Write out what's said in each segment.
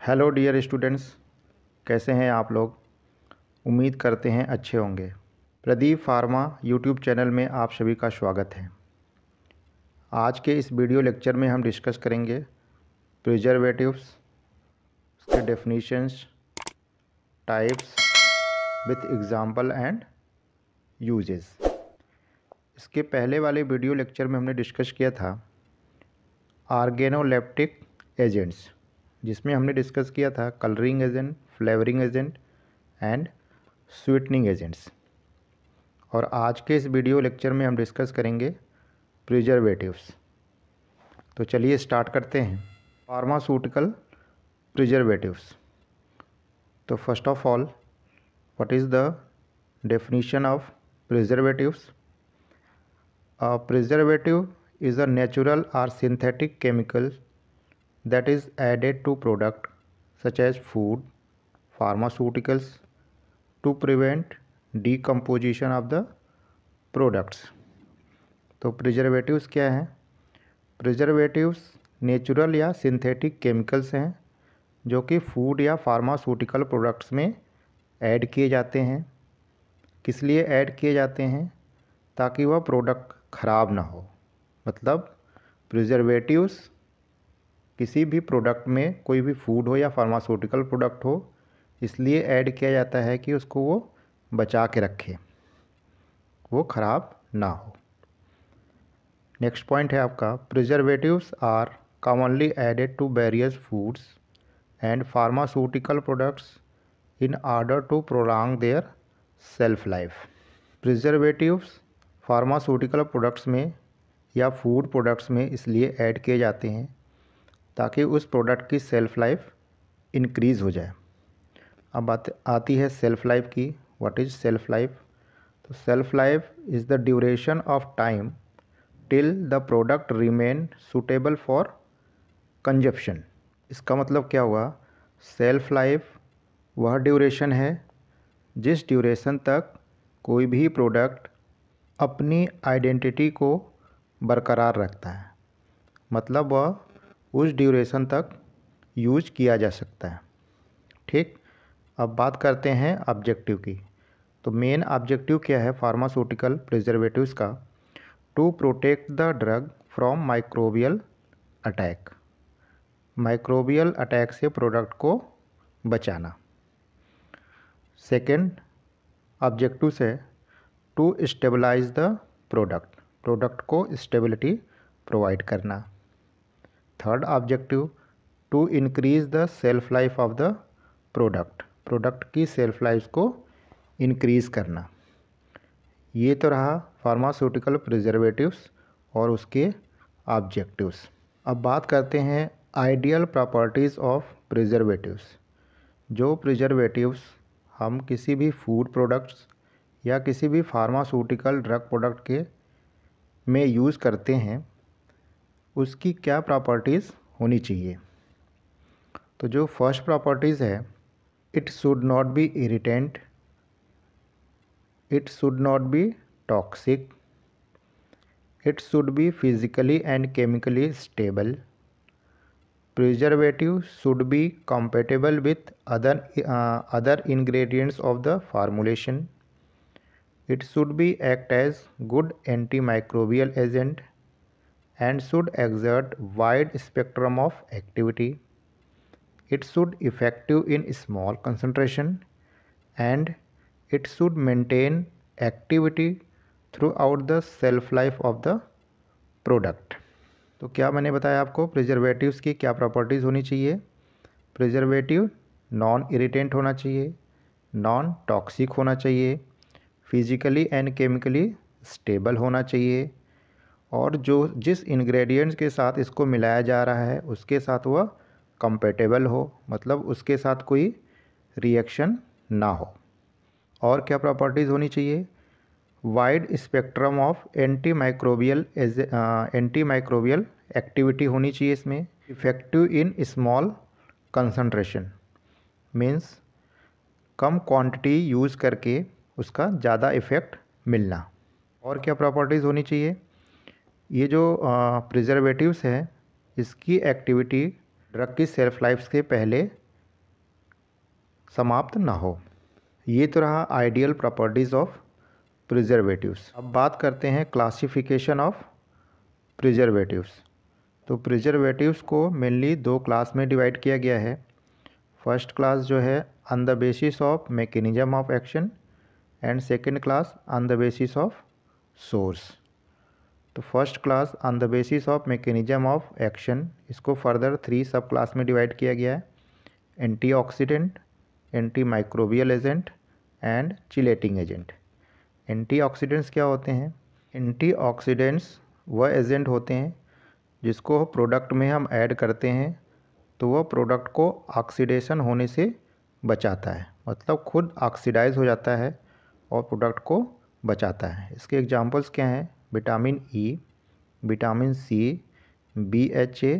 Hello dear students, कैसे हैं आप लोग। उम्मीद करते हैं अच्छे होंगे। प्रदीप फार्मा यूट्यूब चैनल में आप सभी का स्वागत है। आज के इस वीडियो लेक्चर में हम डिस्कस करेंगे प्रिजर्वेटिव्स, उसके definitions, types with example and uses. इसके पहले वाले वीडियो लेक्चर में हमने डिस्कस किया था ऑर्गेनोलेप्टिक एजेंट्स, जिसमें हमने डिस्कस किया था colouring agent, flavouring agent and sweetening agents. और आज के इस वीडियो लेक्चर में हम डिस्कस करेंगे प्रिजर्वेटिव्स। तो चलिए स्टार्ट करते हैं। Pharmaceutical preservatives. तो first of all, what is the definition of preservatives? Preservative is a natural or synthetic chemical that is added to product such as food, pharmaceuticals to prevent decomposition of the products. तो preservatives क्या हैं? Preservatives natural या synthetic chemicals हैं जो कि food या pharmaceutical products में add किए जाते हैं। किस लिए ऐड किए जाते हैं? ताकि वह प्रोडक्ट ख़राब ना हो। मतलब प्रिजर्वेटिव्स किसी भी प्रोडक्ट में, कोई भी फूड हो या फार्मास्यूटिकल प्रोडक्ट हो, इसलिए ऐड किया जाता है कि उसको वो बचा के रखे, वो ख़राब ना हो। नेक्स्ट पॉइंट है आपका, preservatives are commonly added to various foods and pharmaceutical products in order to prolong their shelf life. Preservatives pharmaceutical products में या फूड प्रोडक्ट्स में इसलिए ऐड किए जाते हैं ताकि उस प्रोडक्ट की सेल्फ़ लाइफ इंक्रीज़ हो जाए। अब बात आती है सेल्फ़ लाइफ की। What is shelf life? तो shelf life is the duration of time till the product remain suitable for consumption. इसका मतलब क्या हुआ? सेल्फ़ लाइफ वह ड्यूरेशन है जिस ड्यूरेशन तक कोई भी प्रोडक्ट अपनी आइडेंटिटी को बरकरार रखता है, मतलब वह उस ड्यूरेशन तक यूज किया जा सकता है। ठीक, अब बात करते हैं ऑब्जेक्टिव की। तो मेन ऑब्जेक्टिव क्या है फार्मास्यूटिकल प्रिजर्वेटिव्स का? To protect the drug from microbial attack. Microbial attack से प्रोडक्ट को बचाना। सेकेंड ऑब्जेक्टिव है to stabilise the product, product को स्टेबिलिटी प्रोवाइड करना। Third objective to increase the shelf life of the product, product की shelf life को increase करना। ये तो रहा फार्मास्यूटिकल प्रिजर्वेटिव्स और उसके ऑब्जेक्टिव्स। अब बात करते हैं आइडियल प्रॉपर्टीज़ ऑफ प्रिजर्वेटिव्स। जो प्रिजर्वेटिव्स हम किसी भी फूड प्रोडक्ट्स या किसी भी फार्मास्यूटिकल ड्रग प्रोडक्ट के में यूज़ करते हैं, उसकी क्या प्रॉपर्टीज़ होनी चाहिए? तो जो फर्स्ट प्रॉपर्टीज़ है, it should not be irritant, it should not be toxic, it should be physically and chemically stable, preservative should be compatible with other ingredients of the formulation, it should be act as good antimicrobial agent and should exert wide spectrum of activity, it should effective in small concentration and it should maintain activity throughout the shelf life of the product। तो क्या मैंने बताया आपको preservatives की क्या properties होनी चाहिए? Preservative non irritant होना चाहिए, नॉन टॉक्सिक होना चाहिए, फिजिकली एंड केमिकली स्टेबल होना चाहिए, और जो जिस इंग्रेडिएंट्स के साथ इसको मिलाया जा रहा है उसके साथ वह कंपेटेबल हो, मतलब उसके साथ कोई रिएक्शन ना हो। और क्या प्रॉपर्टीज़ होनी चाहिए? Wide spectrum of antimicrobial activity होनी चाहिए इसमें, effective in small concentration, means come quantity use करके उसका ज़्यादा इफ़ेक्ट मिलना। और क्या प्रॉपर्टीज़ होनी चाहिए? ये जो प्रिजर्वेटिव्स हैं, इसकी एक्टिविटी ड्रग की सेल्फ लाइफ से पहले समाप्त ना हो। ये तो रहा आइडियल प्रॉपर्टीज़ ऑफ प्रिजर्वेटिव्स। अब बात करते हैं क्लासिफिकेशन ऑफ प्रिजर्वेटिव्स। तो प्रिजर्वेटिव्स को मेनली दो क्लास में डिवाइड किया गया है। फर्स्ट क्लास जो है on the basis of mechanism of action and second class on the basis of source. तो first class on the basis of mechanism of action, इसको फर्दर 3 सब क्लास में divide किया गया है। Antioxidant, anti microbial agent and chelating agent. Antioxidants क्या होते हैं? Antioxidants वह एजेंट होते हैं जिसको प्रोडक्ट में हम ऐड करते हैं तो वह प्रोडक्ट को ऑक्सीडेशन होने से बचाता है, मतलब खुद ऑक्सीडाइज हो जाता है और प्रोडक्ट को बचाता है। इसके एग्जांपल्स क्या हैं? Vitamin E, vitamin C, BHA,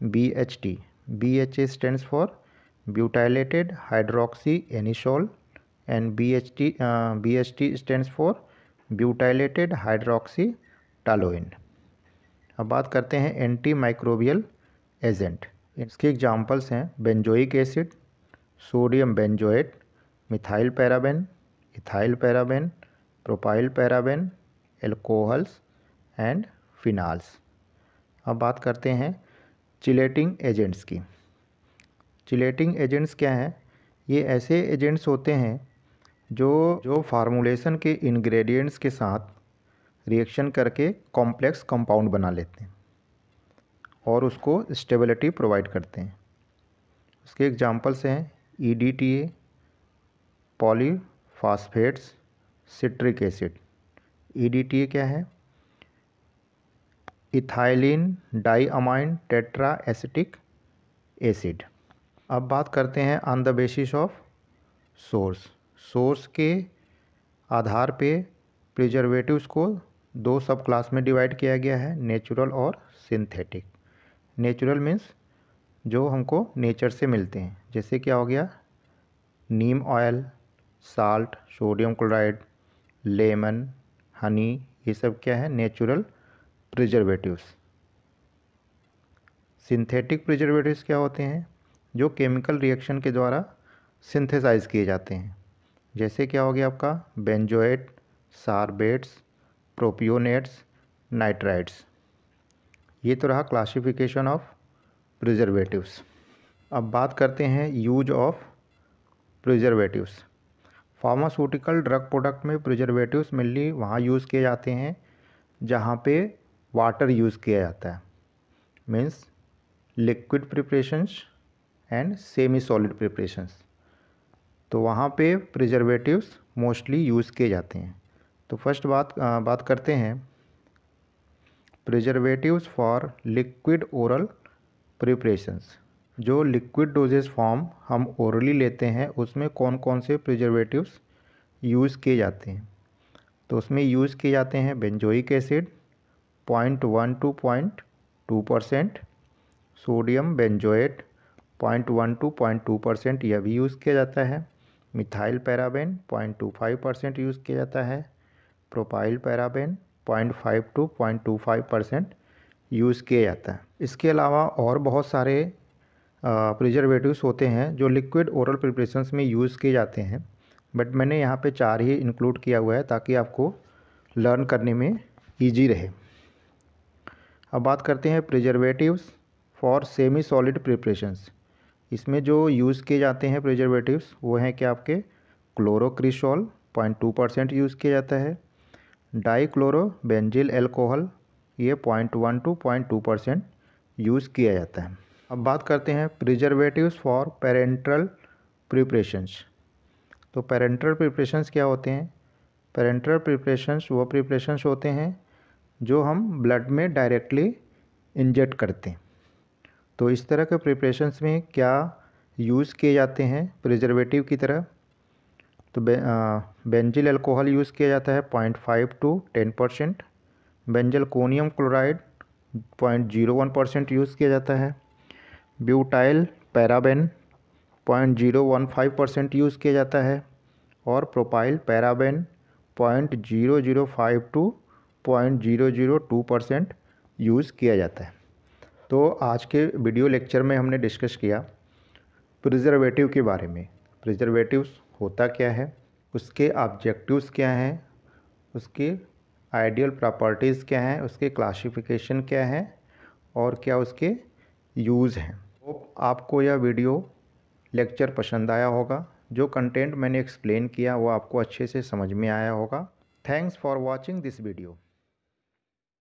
BHT। BHA stands for butylated hydroxy anisole and BHT stands for butylated hydroxy toluene. अब बात करते हैं एंटी माइक्रोबियल एजेंट। इसके एग्जांपल्स हैं benzoic acid, sodium benzoate, methyl paraben, ethyl paraben, propyl paraben, alcohols and phenols. अब बात करते हैं चिलेटिंग एजेंट्स की। चिलेटिंग एजेंट्स क्या हैं? ये ऐसे एजेंट्स होते हैं जो फार्मूलेशन के इंग्रेडिएंट्स के साथ रिएक्शन करके कॉम्प्लेक्स कंपाउंड बना लेते हैं और उसको स्टेबिलिटी प्रोवाइड करते हैं। उसके एग्जांपल्स हैं EDTA, पॉलीफॉस्फेट्स, सिट्रिक एसिड। EDTA क्या है? Ethylene diamine tetra acetic acid. अब बात करते हैं on the basis of source. Source के आधार पे प्रिजर्वेटिव्स को दो सब क्लास में डिवाइड किया गया है, नेचुरल और सिंथेटिक। नेचुरल मीन्स जो हमको नेचर से मिलते हैं, जैसे क्या हो गया? Neem oil, salt, sodium chloride, lemon, honey, ये सब क्या है? Natural preservatives. सिंथेटिक प्रिजर्वेटिव्स क्या होते हैं? जो केमिकल रिएक्शन के द्वारा सिंथेसाइज किए जाते हैं, जैसे क्या हो गया आपका? Benzoate, sorbates, propionates, nitrides. ये तो रहा क्लासिफिकेशन ऑफ प्रिजर्वेटिव्स। अब बात करते हैं use of preservatives. Pharmaceutical drug product में प्रिजर्वेटिव्स मेनली वहाँ यूज़ किए जाते हैं जहाँ पे वाटर यूज़ किया जाता है, means liquid preparations and semi solid preparations. तो वहाँ पे प्रिजर्वेटिव्स मोस्टली यूज़ किए जाते हैं। तो फर्स्ट बात करते हैं preservatives for liquid oral preparations. जो लिक्विड डोजेज फॉर्म हम ओरली लेते हैं उसमें कौन कौन से प्रिजर्वेटिव्स यूज़ किए जाते हैं? तो उसमें यूज़ किए जाते हैं benzoic acid 0.1 to 0.2%, sodium benzoate 0.1 to 0.2% यह भी यूज़ किया जाता है। मिथाइल पैराबेन 0.25% यूज़ किया जाता है। प्रोपाइल पैराबेन 0.5 to 0.25% यूज़ किया जाता है। इसके अलावा और बहुत सारे प्रिजर्वेटिव्स होते हैं जो लिक्विड ओरल प्रिपरेशंस में यूज़ किए जाते हैं, बट मैंने यहाँ पे 4 ही इंक्लूड किया हुआ है ताकि आपको लर्न करने में ईजी रहे। अब बात करते हैं preservatives for semi solid preparations. इसमें जो यूज़ किए जाते हैं प्रिजर्वेटिव्स वो हैं कि आपके क्लोरोक्रिसोल 0.2% यूज़ किया जाता है। डाइक्लोरो बेंजिल एल्कोहल ये 0.1 to 0.2% यूज़ किया जाता है। अब बात करते हैं प्रिजर्वेटिव्स फॉर पेरेंटल प्रिपरेशंस। तो पेरेंटल प्रिपरेशंस क्या होते हैं? पेरेंटल प्रिपरेशंस वो प्रिपरेशंस होते हैं जो हम ब्लड में डायरेक्टली इंजेक्ट करते हैं। तो इस तरह के प्रिपरेशंस में क्या यूज़ किए जाते हैं प्रिजर्वेटिव की तरह? तो बेंजिल अल्कोहल यूज़ किया जाता है 0.5 to 10%। बेंजलकोनियम क्लोराइड 0.01% यूज़ किया जाता है। ब्यूटाइल पैराबेन 0.015% यूज़ किया जाता है और प्रोपाइल पैराबेन 0.005 to 0.002% यूज़ किया जाता है। तो आज के वीडियो लेक्चर में हमने डिस्कस किया प्रिजर्वेटिव के बारे में। प्रिजर्वेटिव्स होता क्या है, उसके ऑब्जेक्टिव्स क्या हैं, उसके आइडियल प्रॉपर्टीज़ क्या हैं, उसके क्लासिफिकेशन क्या है और क्या उसके यूज़ हैं। तो आपको यह वीडियो लेक्चर पसंद आया होगा। जो कंटेंट मैंने एक्सप्लेन किया वो आपको अच्छे से समझ में आया होगा। Thanks for watching this video.